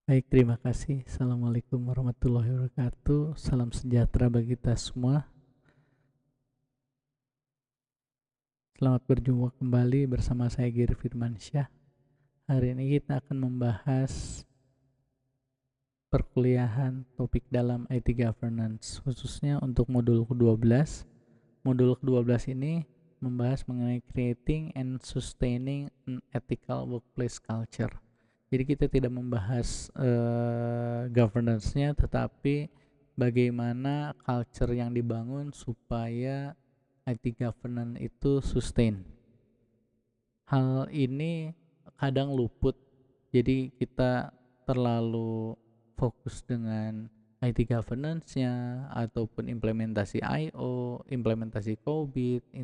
Baik, terima kasih. Assalamualaikum warahmatullahi wabarakatuh. Salam sejahtera bagi kita semua. Selamat berjumpa kembali bersama saya Giri Firmansyah. Hari ini kita akan membahas perkuliahan topik dalam IT Governance, khususnya untuk modul ke-12. Modul ke-12 ini membahas mengenai creating and sustaining an ethical workplace culture. Jadi kita tidak membahas governance-nya, tetapi bagaimana culture yang dibangun supaya IT governance itu sustain. Hal ini kadang luput, jadi kita terlalu fokus dengan IT governance-nya ataupun implementasi IO, implementasi COVID,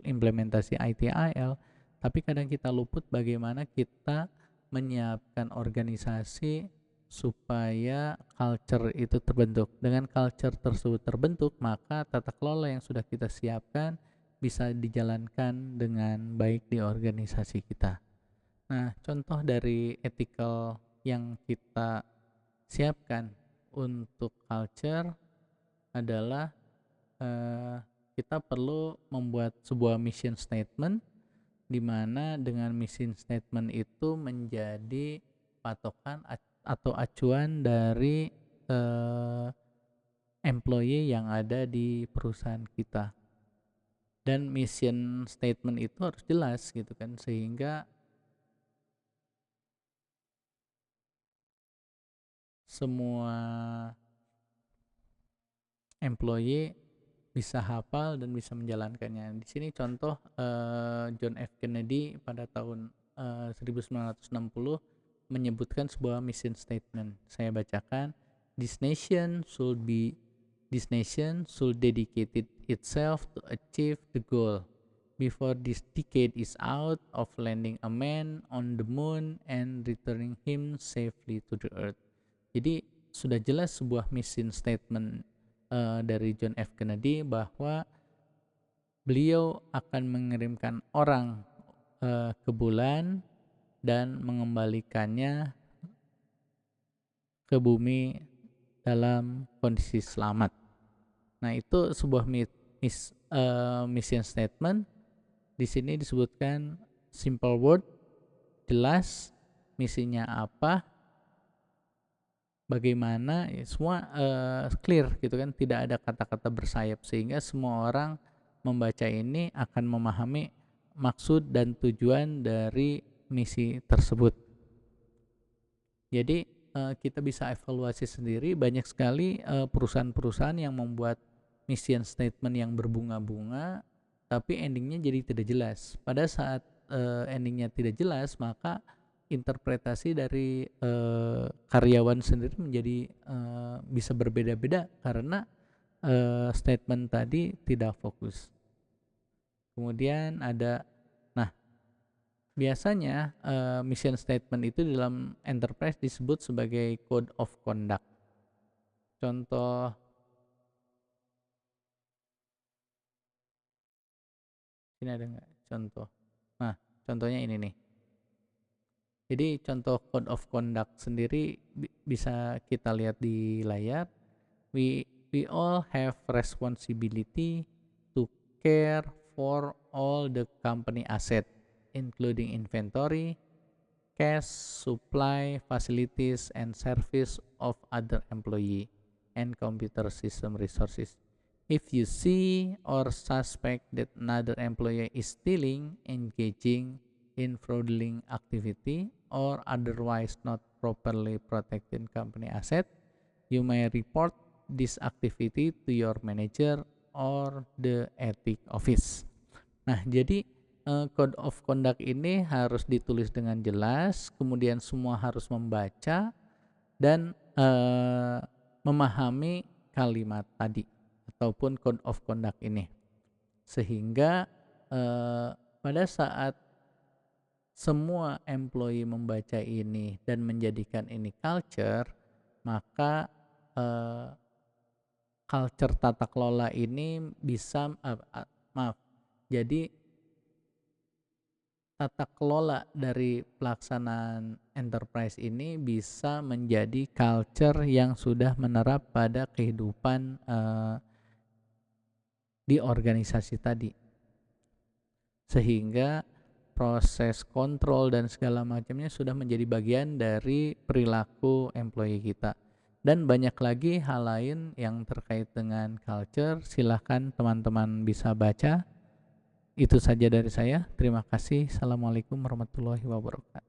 implementasi ITIL, tapi kadang kita luput bagaimana kita menyiapkan organisasi supaya culture itu terbentuk. Dengan culture tersebut terbentuk, maka tata kelola yang sudah kita siapkan bisa dijalankan dengan baik di organisasi kita. Nah, contoh dari ethical yang kita siapkan untuk culture adalah eh, kita perlu membuat sebuah mission statement, di mana dengan mission statement itu menjadi patokan atau acuan dari eh, employee yang ada di perusahaan kita. Dan mission statement itu harus jelas gitu kan, sehingga semua employee bisa hafal dan bisa menjalankannya. Di sini contoh John F. Kennedy pada tahun 1960 menyebutkan sebuah mission statement. Saya bacakan, this nation should be this nation should dedicate itself to achieve the goal before this decade is out of landing a man on the moon and returning him safely to the earth. Jadi sudah jelas sebuah mission statement dari John F. Kennedy bahwa beliau akan mengirimkan orang ke bulan dan mengembalikannya ke bumi dalam kondisi selamat. Nah, itu sebuah mission statement. Di sini disebutkan simple word, jelas misinya apa, bagaimana, ya, semua clear gitu kan, tidak ada kata-kata bersayap, sehingga semua orang membaca ini akan memahami maksud dan tujuan dari misi tersebut. Jadi kita bisa evaluasi sendiri, banyak sekali perusahaan-perusahaan yang membuat mission statement yang berbunga-bunga tapi endingnya jadi tidak jelas. Pada saat endingnya tidak jelas, maka interpretasi dari karyawan sendiri menjadi bisa berbeda-beda karena statement tadi tidak fokus. Kemudian ada, nah, biasanya mission statement itu dalam enterprise disebut sebagai code of conduct. Contoh, ini ada nggak contoh? Nah, contohnya ini nih. Jadi contoh code of conduct sendiri bisa kita lihat di layar. We all have responsibility to care for all the company asset, including inventory, cash, supply, facilities, and service of other employee and computer system resources. If you see or suspect that another employee is stealing, engaging in fraudulent activity, or otherwise not properly protecting company asset, you may report this activity to your manager or the ethic office. Nah, jadi code of conduct ini harus ditulis dengan jelas, kemudian semua harus membaca dan memahami kalimat tadi ataupun code of conduct ini, sehingga pada saat semua employee membaca ini dan menjadikan ini culture, maka culture tata kelola ini bisa maaf, jadi tata kelola dari pelaksanaan enterprise ini bisa menjadi culture yang sudah menerap pada kehidupan di organisasi tadi, sehingga proses kontrol dan segala macamnya sudah menjadi bagian dari perilaku employee kita. Dan banyak lagi hal lain yang terkait dengan culture, silahkan teman-teman bisa baca. Itu saja dari saya. Terima kasih. Assalamualaikum warahmatullahi wabarakatuh.